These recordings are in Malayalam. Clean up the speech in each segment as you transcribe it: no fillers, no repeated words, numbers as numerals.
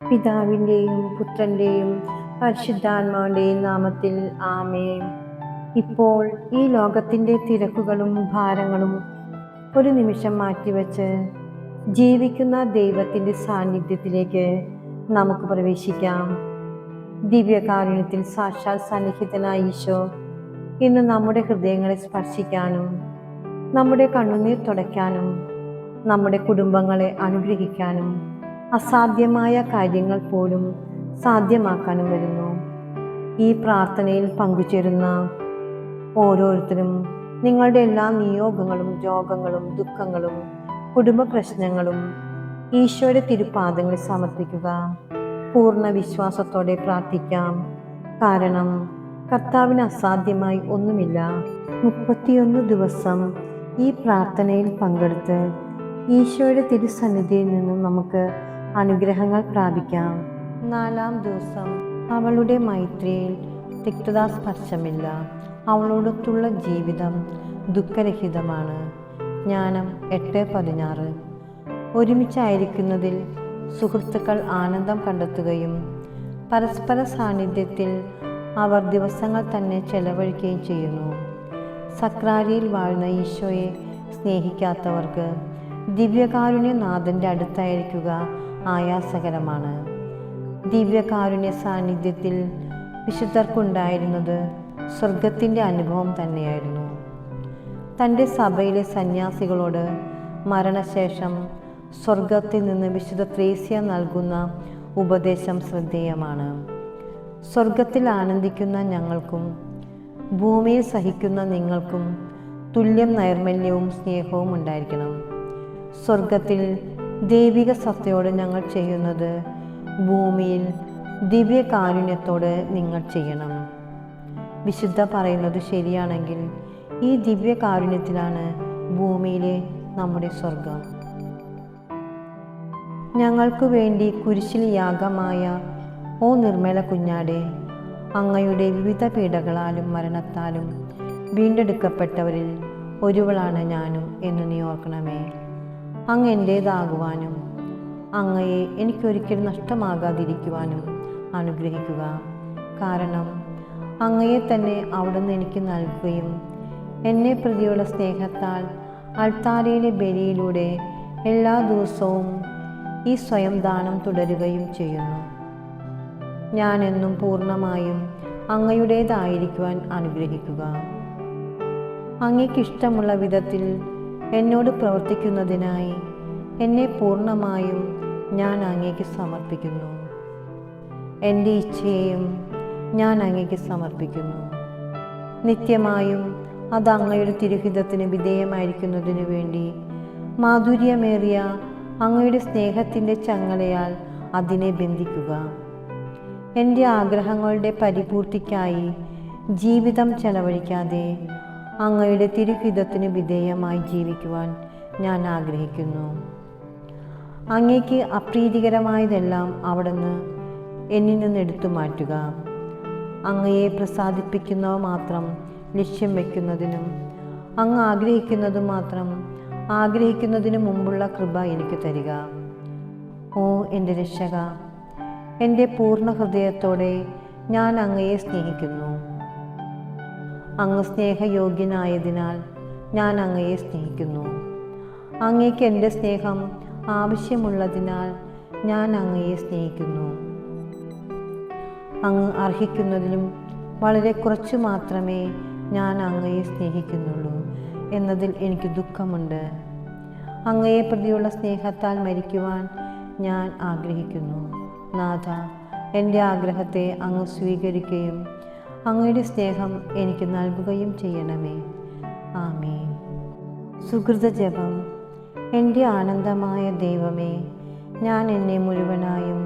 പിതാവിൻ്റെയും പുത്രൻ്റെയും പരിശുദ്ധാത്മാവിൻ്റെയും നാമത്തിൽ ആമേൻ. ഇപ്പോൾ ഈ ലോകത്തിൻ്റെ തിരക്കുകളും ഭാരങ്ങളും ഒരു നിമിഷം മാറ്റിവെച്ച് ജീവിക്കുന്ന ദൈവത്തിൻ്റെ സാന്നിധ്യത്തിലേക്ക് നമുക്ക് പ്രവേശിക്കാം. ദിവ്യകാരുണ്യത്തിൽ സാക്ഷാൽ സന്നിഹിതനായ ഈശോ ഇന്ന് നമ്മുടെ ഹൃദയങ്ങളെ സ്പർശിക്കാനും നമ്മുടെ കണ്ണുനീർ തുടയ്ക്കാനും നമ്മുടെ കുടുംബങ്ങളെ അനുഗ്രഹിക്കാനും അസാധ്യമായ കാര്യങ്ങൾ പോലും സാധ്യമാക്കാനും വരുന്നു. ഈ പ്രാർത്ഥനയിൽ പങ്കുചേരുന്ന ഓരോരുത്തരും നിങ്ങളുടെ എല്ലാ നിയോഗങ്ങളും രോഗങ്ങളും ദുഃഖങ്ങളും കുടുംബ പ്രശ്നങ്ങളും ഈശോയുടെ തിരുപാദങ്ങളിൽ സമർപ്പിക്കുക. പൂർണ്ണ വിശ്വാസത്തോടെ പ്രാർത്ഥിക്കാം. കാരണം കർത്താവിന് അസാധ്യമായി ഒന്നുമില്ല. 31 ദിവസം ഈ പ്രാർത്ഥനയിൽ പങ്കെടുത്ത് ഈശോയുടെ തിരുസന്നിധിയിൽ നിന്നും നമുക്ക് അനുഗ്രഹങ്ങൾ പ്രാപിക്കാം. 4-ാം ദിവസം അവളുടെ മൈത്രിയിൽ തിക്തതാ സ്പർശമില്ല. അവളോടൊത്തുള്ള ജീവിതം ദുഃഖരഹിതമാണ്. ജ്ഞാനം 8:16. ഒരുമിച്ചായിരിക്കുന്നതിൽ സുഹൃത്തുക്കൾ ആനന്ദം കണ്ടെത്തുകയും പരസ്പര സാന്നിധ്യത്തിൽ അവർ ദിവസങ്ങൾ തന്നെ ചെലവഴിക്കുകയും ചെയ്യുന്നു. സക്രാരിയിൽ വാഴുന്ന ഈശോയെ സ്നേഹിക്കാത്തവർക്ക് ദിവ്യകാരുണ്യനാഥൻ്റെ അടുത്തായിരിക്കുക ആയാസകരമാണ്. ദിവ്യകാരുണ്യ സാന്നിധ്യത്തിൽ വിശുദ്ധർക്കുണ്ടായിരുന്നത് സ്വർഗത്തിൻ്റെ അനുഭവം തന്നെയായിരുന്നു. തൻ്റെ സഭയിലെ സന്യാസികളോട് മരണശേഷം സ്വർഗത്തിൽ നിന്ന് വിശുദ്ധ ത്രേസ്യ നൽകുന്ന ഉപദേശം ശ്രദ്ധേയമാണ്. സ്വർഗത്തിൽ ആനന്ദിക്കുന്ന ഞങ്ങൾക്കും ഭൂമിയിൽ സഹിക്കുന്ന നിങ്ങൾക്കും തുല്യം നൈർമല്യവും സ്നേഹവും ഉണ്ടായിരിക്കണം. സ്വർഗത്തിൽ ദൈവിക സത്തയോട് ഞങ്ങൾ ചെയ്യുന്നത് ഭൂമിയിൽ ദിവ്യകാരുണ്യത്തോട് നിങ്ങൾ ചെയ്യണം. വിശുദ്ധ പറയുന്നത് ശരിയാണെങ്കിൽ ഈ ദിവ്യകാരുണ്യത്തിലാണ് ഭൂമിയിലെ നമ്മുടെ സ്വർഗം. ഞങ്ങൾക്കു വേണ്ടി കുരിശിൽ യാഗമായ ഓ നിർമ്മല കുഞ്ഞാടെ, അങ്ങയുടെ വിവിധ പീഡകളാലും മരണത്താലും വീണ്ടെടുക്കപ്പെട്ടവരിൽ ഒരുവളാണ് ഞാനും എന്ന് നീ ഓർക്കണമേ. അങ്ങ് എൻ്റേതാകുവാനും അങ്ങയെ എനിക്കൊരിക്കലും നഷ്ടമാകാതിരിക്കുവാനും അനുഗ്രഹിക്കുക. കാരണം അങ്ങയെ തന്നെ അവിടുന്ന് എനിക്ക് നൽകുകയും എന്നെ പ്രതിയുള്ള സ്നേഹത്താൽ അൾത്താരയിലെ ബലിയിലൂടെ എല്ലാ ദിവസവും ഈ സ്വയം ദാനം തുടരുകയും ചെയ്യുന്നു. ഞാൻ എന്നും പൂർണ്ണമായും അങ്ങയുടേതായിരിക്കുവാൻ അനുഗ്രഹിക്കുക. അങ്ങയ്ക്കിഷ്ടമുള്ള വിധത്തിൽ എന്നോട് പ്രവർത്തിക്കുന്നതിനായി എന്നെ പൂർണ്ണമായും ഞാൻ അങ്ങേക്ക് സമർപ്പിക്കുന്നു. എൻ്റെ ഇച്ഛയെയും ഞാൻ അങ്ങേക്ക് സമർപ്പിക്കുന്നു. നിത്യമായും അത് അങ്ങയുടെ തിരുഹിതത്തിന് വിധേയമായിരിക്കുന്നതിനു വേണ്ടി മാധുര്യമേറിയ അങ്ങയുടെ സ്നേഹത്തിൻ്റെ ചങ്ങലയാൽ അതിനെ ബന്ധിക്കുക. എൻ്റെ ആഗ്രഹങ്ങളുടെ പരിപൂർത്തിക്കായി ജീവിതം ചെലവഴിക്കാതെ അങ്ങയുടെ തിരുഹിതത്തിന് വിധേയമായി ജീവിക്കുവാൻ ഞാൻ ആഗ്രഹിക്കുന്നു. അങ്ങേക്ക് അപ്രീതികരമായതെല്ലാം അവിടുന്ന് എന്നിൽ നിന്ന് എടുത്തു മാറ്റുക. അങ്ങയെ പ്രസാദിപ്പിക്കുന്നവ മാത്രം ലക്ഷ്യം വയ്ക്കുന്നതിനും അങ്ങ് ആഗ്രഹിക്കുന്നത് മാത്രം ആഗ്രഹിക്കുന്നതിനു മുമ്പുള്ള കൃപ എനിക്ക് തരിക. ഓ എൻ്റെ രക്ഷക, എൻ്റെ പൂർണ്ണ ഹൃദയത്തോടെ ഞാൻ അങ്ങയെ സ്നേഹിക്കുന്നു. അങ്ങ് സ്നേഹയോഗ്യനായതിനാൽ ഞാൻ അങ്ങയെ സ്നേഹിക്കുന്നു. അങ്ങേക്ക് എൻ്റെ സ്നേഹം ആവശ്യമുള്ളതിനാൽ ഞാൻ അങ്ങയെ സ്നേഹിക്കുന്നു. അങ്ങ് അർഹിക്കുന്നതിലും വളരെ കുറച്ചു മാത്രമേ ഞാൻ അങ്ങയെ സ്നേഹിക്കുന്നുള്ളൂ എന്നതിൽ എനിക്ക് ദുഃഖമുണ്ട്. അങ്ങയെ പ്രതിയുള്ള സ്നേഹത്താൽ മരിക്കുവാൻ ഞാൻ ആഗ്രഹിക്കുന്നു. നാഥ, എൻ്റെ ആഗ്രഹത്തെ അങ്ങ് സ്വീകരിക്കുകയും അങ്ങയുടെ സ്നേഹം എനിക്ക് നൽകുകയും ചെയ്യണമേ. ആമേൻ. സുഹൃത ജപം. എൻ്റെ ആനന്ദമായ ദൈവമേ, ഞാൻ എന്നെ മുഴുവനായും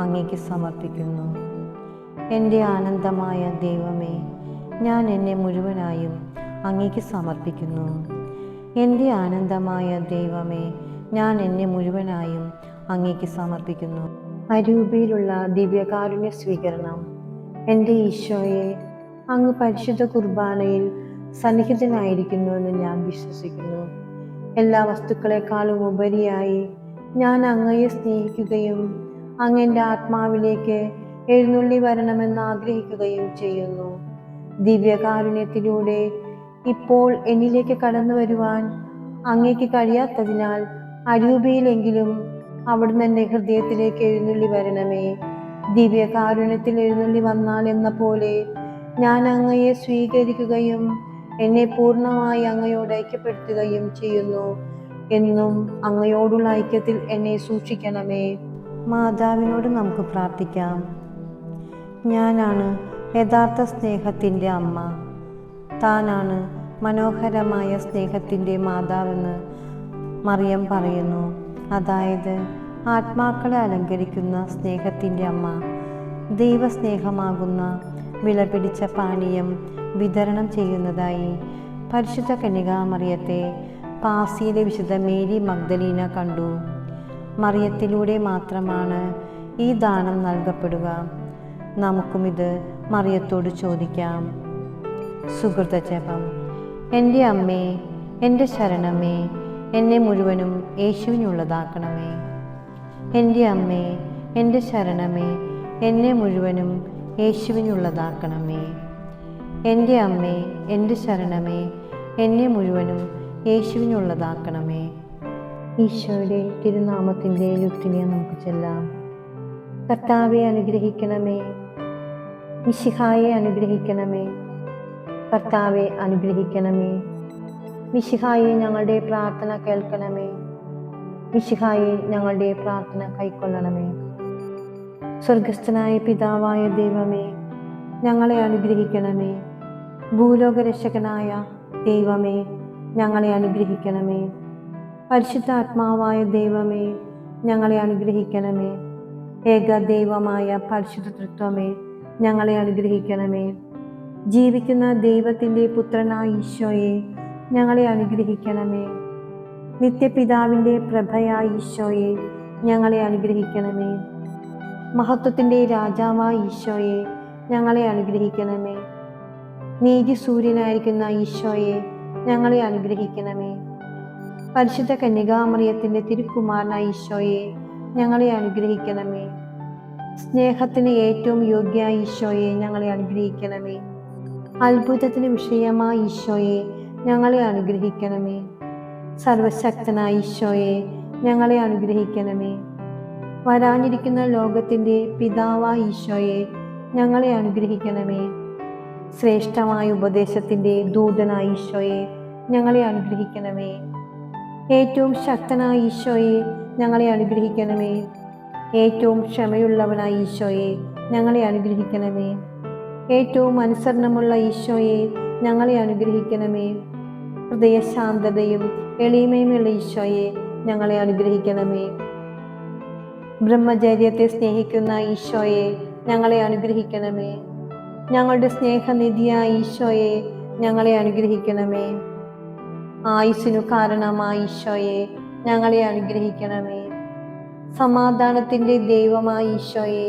അങ്ങേക്ക് സമർപ്പിക്കുന്നു. എൻ്റെ ആനന്ദമായ ദൈവമേ, ഞാൻ എന്നെ മുഴുവനായും അങ്ങേക്ക് സമർപ്പിക്കുന്നു. എൻ്റെ ആനന്ദമായ ദൈവമേ, ഞാൻ എന്നെ മുഴുവനായും അങ്ങേക്ക് സമർപ്പിക്കുന്നു. അരൂപയിലുള്ള ദിവ്യകാരുണ്യ സ്വീകരണം. എൻ്റെ ഈശോയെ, അങ്ങ് പരിശുദ്ധ കുർബാനയിൽ സന്നിഹിതനായിരിക്കുന്നുവെന്ന് ഞാൻ വിശ്വസിക്കുന്നു. എല്ലാ വസ്തുക്കളെക്കാളും ഉപരിയായി ഞാൻ അങ്ങയെ സ്നേഹിക്കുകയും അങ്ങ് എൻ്റെ ആത്മാവിലേക്ക് എഴുന്നള്ളി വരണമെന്ന് ആഗ്രഹിക്കുകയും ചെയ്യുന്നു. ദിവ്യകാരുണ്യത്തിലൂടെ ഇപ്പോൾ എന്നിലേക്ക് കടന്നു വരുവാൻ അങ്ങേക്ക് കഴിയാത്തതിനാൽ അരൂപയിലെങ്കിലും അവിടുന്ന് എൻ്റെ ഹൃദയത്തിലേക്ക് എഴുന്നള്ളി വരണമേ. ദിവ്യകാരുണ്യത്തിൽ എഴുന്നള്ളി വന്നാൽ എന്ന പോലെ ഞാൻ അങ്ങയെ സ്വീകരിക്കുകയും എന്നെ പൂർണ്ണമായി അങ്ങയോട് ഐക്യപ്പെടുത്തുകയും ചെയ്യുന്നു. എന്നും അങ്ങയോടുള്ള ഐക്യത്തിൽ എന്നെ സൂക്ഷിക്കണമേ. മാതാവിനോട് നമുക്ക് പ്രാർത്ഥിക്കാം. ഞാനാണ് യഥാർത്ഥ സ്നേഹത്തിൻ്റെ അമ്മ. താനാണ് മനോഹരമായ സ്നേഹത്തിൻ്റെ മാതാവെന്ന് മറിയം പറയുന്നു. അതായത് ആത്മാക്കളെ അലങ്കരിക്കുന്ന സ്നേഹത്തിൻ്റെ അമ്മ. ദൈവസ്നേഹമാകുന്ന വിലപിടിച്ച പാനീയം വിതരണം ചെയ്യുന്നതായി പരിശുദ്ധ കന്യകാമറിയത്തെ പാസിയിലെ വിശുദ്ധ മേരി മഗ്ദലീന കണ്ടു. മറിയത്തിലൂടെ മാത്രമാണ് ഈ ദാനം നൽകപ്പെടുക. നമുക്കും ഇത് മറിയത്തോട് ചോദിക്കാം. സുഹൃത ജപം. എൻ്റെ അമ്മേ, എൻ്റെ ശരണമേ, എന്നെ മുഴുവനും യേശുവിനുള്ളതാക്കണമേ. എൻ്റെ അമ്മേ, എൻ്റെ ശരണമേ, എന്നെ മുഴുവനും യേശുവിനുള്ളതാക്കണമേ. എൻ്റെ അമ്മേ, എൻ്റെ ശരണമേ, എന്നെ മുഴുവനും യേശുവിനുള്ളതാക്കണമേ. ഈശോയുടെ തിരുനാമത്തിൻ്റെ ലുത്തിനെ നമുക്ക് ചൊല്ലാം. കർത്താവെ അനുഗ്രഹിക്കണമേ. മിശിഹായെ അനുഗ്രഹിക്കണമേ. കർത്താവെ അനുഗ്രഹിക്കണമേ. മിശിഹായെ ഞങ്ങളുടെ പ്രാർത്ഥന കേൾക്കണമേ. മിശിഹായെ ഞങ്ങളുടെ പ്രാർത്ഥന കൈക്കൊള്ളണമേ. സ്വർഗസ്ഥനായ പിതാവായ ദൈവമേ, ഞങ്ങളെ അനുഗ്രഹിക്കണമേ. ഭൂലോകരക്ഷകനായ ദൈവമേ, ഞങ്ങളെ അനുഗ്രഹിക്കണമേ. പരിശുദ്ധാത്മാവായ ദൈവമേ, ഞങ്ങളെ അനുഗ്രഹിക്കണമേ. ഏകദൈവമായ പരിശുദ്ധ തൃത്വമേ, ഞങ്ങളെ അനുഗ്രഹിക്കണമേ. ജീവിക്കുന്ന ദൈവത്തിൻ്റെ പുത്രനായ ഈശോയെ, ഞങ്ങളെ അനുഗ്രഹിക്കണമേ. നിത്യപിതാവിൻ്റെ പ്രഭയായ ഈശോയെ, ഞങ്ങളെ അനുഗ്രഹിക്കണമേ. മഹത്വത്തിൻ്റെ രാജാവായ ഈശോയെ, ഞങ്ങളെ അനുഗ്രഹിക്കണമേ. നീതി സൂര്യനായിരിക്കുന്ന ഈശോയെ, ഞങ്ങളെ അനുഗ്രഹിക്കണമേ. പരിശുദ്ധ കന്യകാമറിയത്തിൻ്റെ തിരുക്കുമാരനായ ഈശോയെ, ഞങ്ങളെ അനുഗ്രഹിക്കണമേ. സ്നേഹത്തിന് ഏറ്റവും യോഗ്യമായ ഈശോയെ, ഞങ്ങളെ അനുഗ്രഹിക്കണമേ. അത്ഭുതത്തിന് വിഷയമായ ഈശോയെ, ഞങ്ങളെ അനുഗ്രഹിക്കണമേ. സർവശക്തനായ ഈശോയെ, ഞങ്ങളെ അനുഗ്രഹിക്കണമേ. വരാനിരിക്കുന്ന ലോകത്തിൻ്റെ പിതാവായ ഈശോയെ, ഞങ്ങളെ അനുഗ്രഹിക്കണമേ. ശ്രേഷ്ഠമായ ഉപദേശത്തിൻ്റെ ദൂതനായ ഈശോയെ, ഞങ്ങളെ അനുഗ്രഹിക്കണമേ. ഏറ്റവും ശക്തനായ ഈശോയെ, ഞങ്ങളെ അനുഗ്രഹിക്കണമേ. ഏറ്റവും ക്ഷമയുള്ളവനായ ഈശോയെ, ഞങ്ങളെ അനുഗ്രഹിക്കണമേ. ഏറ്റവും അനുസരണമുള്ള ഈശോയെ, ഞങ്ങളെ അനുഗ്രഹിക്കണമേ. ഹൃദയശാന്തതയും എളിമയുമുള്ള ഈശോയെ, ഞങ്ങളെ അനുഗ്രഹിക്കണമേ. ബ്രഹ്മചര്യത്തെ സ്നേഹിക്കുന്ന ഈശോയെ, ഞങ്ങളെ അനുഗ്രഹിക്കണമേ. ഞങ്ങളുടെ സ്നേഹനിധിയായ ഈശോയെ, ഞങ്ങളെ അനുഗ്രഹിക്കണമേ. ആയുസ്സിനു കാരണമായ ഈശോയെ, ഞങ്ങളെ അനുഗ്രഹിക്കണമേ. സമാധാനത്തിൻ്റെ ദൈവമായ ഈശോയെ,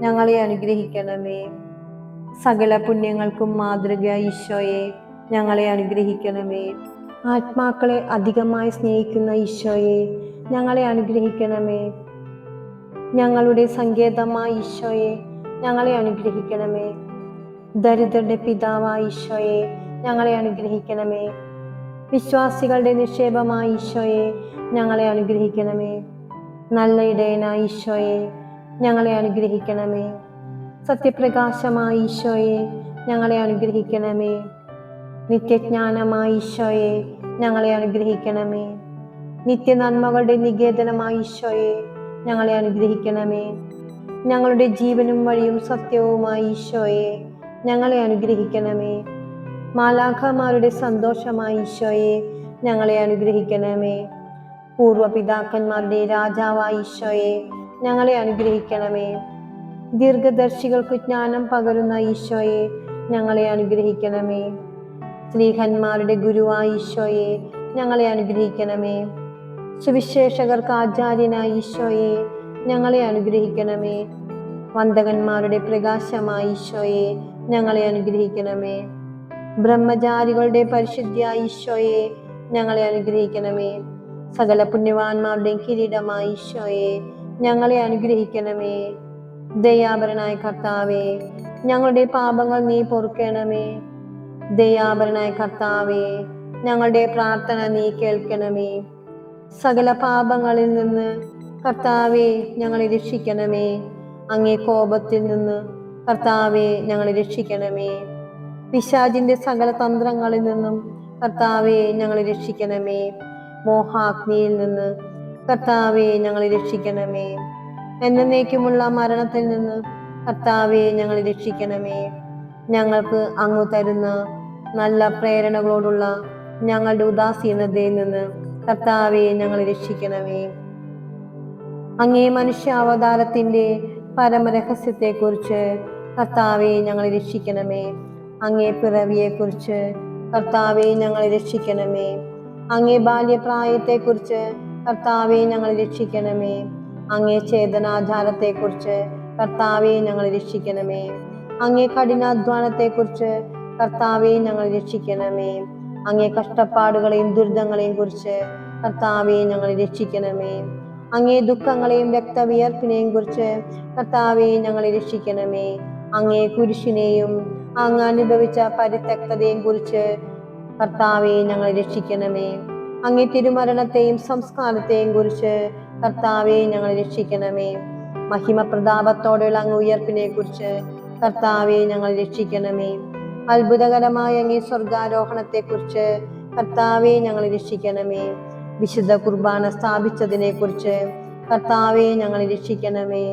ഞങ്ങളെ അനുഗ്രഹിക്കണമേ. സകല പുണ്യങ്ങൾക്കും മാതൃക ഈശോയെ, ഞങ്ങളെ അനുഗ്രഹിക്കണമേ. ആത്മാക്കളെ അധികമായി സ്നേഹിക്കുന്ന ഈശോയെ, ഞങ്ങളെ അനുഗ്രഹിക്കണമേ. ഞങ്ങളുടെ സങ്കേതമായ ഈശോയെ, ഞങ്ങളെ അനുഗ്രഹിക്കണമേ. ദരിദ്രരുടെ പിതാവായ ഈശോയെ, ഞങ്ങളെ അനുഗ്രഹിക്കണമേ. വിശ്വാസികളുടെ നിക്ഷേപമായ ഈശോയെ, ഞങ്ങളെ അനുഗ്രഹിക്കണമേ. നല്ല ഇടയനായ ഈശോയെ, ഞങ്ങളെ അനുഗ്രഹിക്കണമേ. സത്യപ്രകാശമായ ഈശോയെ, ഞങ്ങളെ അനുഗ്രഹിക്കണമേ. നിത്യജ്ഞാനമായ ഈശോയെ, ഞങ്ങളെ അനുഗ്രഹിക്കണമേ. നിത്യനന്മകളുടെ നികേതനമായ ഈശോയെ, ഞങ്ങളെ അനുഗ്രഹിക്കണമേ. ഞങ്ങളുടെ ജീവനും വഴിയും സത്യവുമായ ഈശോയെ, ഞങ്ങളെ അനുഗ്രഹിക്കണമേ. മാലാഖമാരുടെ സന്തോഷമായ ഈശോയെ, ഞങ്ങളെ അനുഗ്രഹിക്കണമേ. പൂർവപിതാക്കന്മാരുടെ രാജാവായ ഈശോയെ, ഞങ്ങളെ അനുഗ്രഹിക്കണമേ. ദീർഘദർശികൾക്ക് ജ്ഞാനം പകരുന്ന ഈശോയെ, ഞങ്ങളെ അനുഗ്രഹിക്കണമേ. സ്ലീഹന്മാരുടെ ഗുരുവായ ഈശോയെ, ഞങ്ങളെ അനുഗ്രഹിക്കണമേ. സുവിശേഷകർക്ക് ആചാര്യനായ ഈശോയെ, ഞങ്ങളെ അനുഗ്രഹിക്കണമേ. വന്ദകന്മാരുടെ പ്രകാശമായ ഈശോയെ, ഞങ്ങളെ അനുഗ്രഹിക്കണമേ. ബ്രഹ്മചാരികളുടെ പരിശുദ്ധിയായ ഈശോയെ, ഞങ്ങളെ അനുഗ്രഹിക്കണമേ. സകല പുണ്യവാന്മാരുടെയും കിരീടമായ ഈശോയെ, ഞങ്ങളെ അനുഗ്രഹിക്കണമേ. ദയാപരനായ കർത്താവേ, ഞങ്ങളുടെ പാപങ്ങൾ നീ പൊറുക്കണമേ. ദയാപരനായ കർത്താവേ, ഞങ്ങളുടെ പ്രാർത്ഥന നീ കേൾക്കണമേ. സകല പാപങ്ങളിൽ നിന്ന് കർത്താവേ ഞങ്ങളെ രക്ഷിക്കണമേ. അങ്ങേ കോപത്തിൽ നിന്ന് കർത്താവേ ഞങ്ങളെ രക്ഷിക്കണമേ. പിശാചിന്റെ സകല തന്ത്രങ്ങളിൽ നിന്നും കർത്താവേ ഞങ്ങളെ രക്ഷിക്കണമേ. മോഹാഗ്നിയിൽ നിന്ന് കർത്താവേ ഞങ്ങളെ രക്ഷിക്കണമേ. എന്നേക്കുമുള്ള മരണത്തിൽ നിന്ന് കർത്താവേ ഞങ്ങളെ രക്ഷിക്കണമേ. ഞങ്ങൾക്ക് അങ്ങ് തരുന്ന നല്ല പ്രേരണകളോടുള്ള ഞങ്ങളുടെ ഉദാസീനതയിൽ നിന്ന് കർത്താവേ ഞങ്ങളെ രക്ഷിക്കണമേ. അങ്ങേ മനുഷ്യാവതാരത്തിന്റെ പരമരഹസ്യത്തെക്കുറിച്ച് കർത്താവേ ഞങ്ങളെ രക്ഷിക്കണമേ. അങ്ങേ പിറവിയെക്കുറിച്ച് കർത്താവേ ഞങ്ങളെ രക്ഷിക്കണമേ. അങ്ങേ ബാല്യപ്രായത്തെക്കുറിച്ച് കർത്താവേ ഞങ്ങളെ രക്ഷിക്കണമേ. അങ്ങേ ചേതനാചാരത്തെക്കുറിച്ച് കർത്താവേ ഞങ്ങളെ രക്ഷിക്കണമേ. അങ്ങേ കഠിനാധ്വാനത്തെക്കുറിച്ച് കർത്താവേ ഞങ്ങളെ രക്ഷിക്കണമേ. അങ്ങേ കഷ്ടപ്പാടുകളെയും ദുരിതങ്ങളെയും കുറിച്ച് കർത്താവേ ഞങ്ങളെ രക്ഷിക്കണമേ. അങ്ങേ ദുഃഖങ്ങളെയും രക്തവിയർപ്പിനെയും കുറിച്ച് കർത്താവേ ഞങ്ങളെ രക്ഷിക്കണമേ. അങ്ങേ കുരിശിനെയും അങ്ങ് അനുഭവിച്ച പരിത്യക്തതയെയും കുറിച്ച് കർത്താവേ ഞങ്ങളെ രക്ഷിക്കണമേ. അങ്ങേ തിരുമരണത്തെയും സംസ്കാരത്തെയും കുറിച്ച് കർത്താവേ ഞങ്ങളെ രക്ഷിക്കണമേ. മഹിമ പ്രതാപത്തോടെയുള്ള അങ്ങ് ഉയർപ്പിനെ കുറിച്ച് കർത്താവേ ഞങ്ങളെ രക്ഷിക്കണമേ. അത്ഭുതകരമായ അങ്ങേ സ്വർഗാരോഹണത്തെ കുറിച്ച് കർത്താവേ ഞങ്ങളെ രക്ഷിക്കണമേ. വിശുദ്ധ കുർബാന സ്ഥാപിച്ചതിനെ കുറിച്ച് കർത്താവേ ഞങ്ങളെ രക്ഷിക്കണമേ.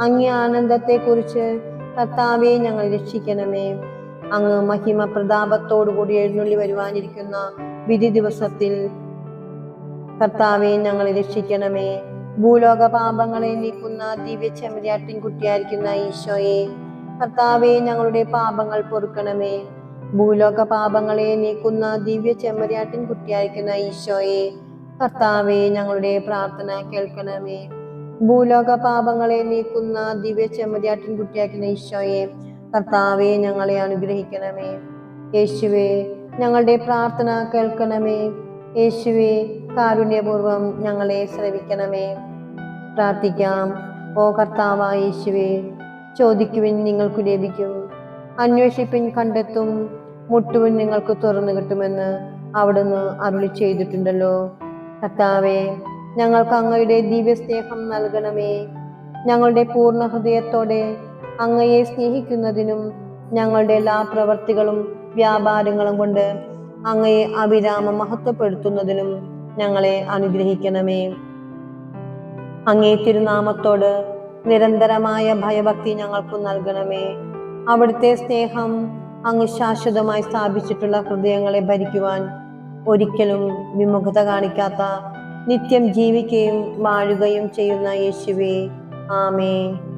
അങ്ങേ ആനന്ദത്തെ കുറിച്ച് കർത്താവേ ഞങ്ങളെ രക്ഷിക്കണമേ. അങ്ങ് മഹിമ പ്രതാപത്തോടുകൂടി എഴുന്നള്ളി വരുവാനിരിക്കുന്ന വിധി ദിവസത്തിൽ കർത്താവേ ഞങ്ങളെ രക്ഷിക്കണമേ. ഭൂലോക പാപങ്ങളെ നീക്കുന്ന ദിവ്യ ചെമ്മരിയാട്ടിൻ കുട്ടിയായിരിക്കുന്ന ഈശോയെ, കർത്താവേ ഞങ്ങളുടെ പാപങ്ങൾ പൊറുക്കണമേ. ഭൂലോക പാപങ്ങളെ നീക്കുന്ന ദിവ്യ ചെമ്മരിയാട്ടിൻ കുട്ടിയായിരിക്കുന്ന ഈശോയെ, കർത്താവേ ഞങ്ങളുടെ പ്രാർത്ഥന കേൾക്കണമേ. ഭൂലോക പാപങ്ങളെ നീക്കുന്ന ദിവ്യ ചെമ്മരിയാട്ടിൻ കുട്ടിയായിരിക്കുന്ന ഈശോയെ, കർത്താവേ ഞങ്ങളെ അനുഗ്രഹിക്കണമേ. യേശുവേ ഞങ്ങളുടെ പ്രാർത്ഥന കേൾക്കണമേ. യേശുവേ കാരുണ്യപൂർവം ഞങ്ങളെ ശ്രവിക്കണമേ. പ്രാർത്ഥിക്കാം. ഓ കർത്താവായ യേശുവേ, ചോദിക്കുവിൻ നിങ്ങൾക്ക് ലഭിക്കും, അന്വേഷിപ്പിൻ കണ്ടെത്തും, മുട്ടുവിൻ നിങ്ങൾക്ക് തുറന്നു കിട്ടുമെന്ന് അവിടുന്ന് അരുളി ചെയ്തിട്ടുണ്ടല്ലോ. കർത്താവേ, ഞങ്ങൾക്ക് അങ്ങയുടെ ദിവ്യ സ്നേഹം നൽകണമേ. ഞങ്ങളുടെ പൂർണ്ണ ഹൃദയത്തോടെ അങ്ങയെ സ്നേഹിക്കുന്നതിനും ഞങ്ങളുടെ എല്ലാ പ്രവർത്തികളും വ്യാപാരങ്ങളും കൊണ്ട് അങ്ങയെ അവിരാമം മഹത്വപ്പെടുത്തുന്നതിനും ഞങ്ങളെ അനുഗ്രഹിക്കണമേ. അങ്ങേ തിരുനാമത്തോട് നിരന്തരമായ ഭയഭക്തി ഞങ്ങൾക്ക് നൽകണമേ. അവിടുത്തെ സ്നേഹം അങ്ങ് ശാശ്വതമായി സ്ഥാപിച്ചിട്ടുള്ള ഹൃദയങ്ങളെ ഭരിക്കുവാൻ ഒരിക്കലും വിമുഖത കാണിക്കാത്ത, നിത്യം ജീവിക്കുകയും വാഴുകയും ചെയ്യുന്ന യേശുവേ, ആമേൻ.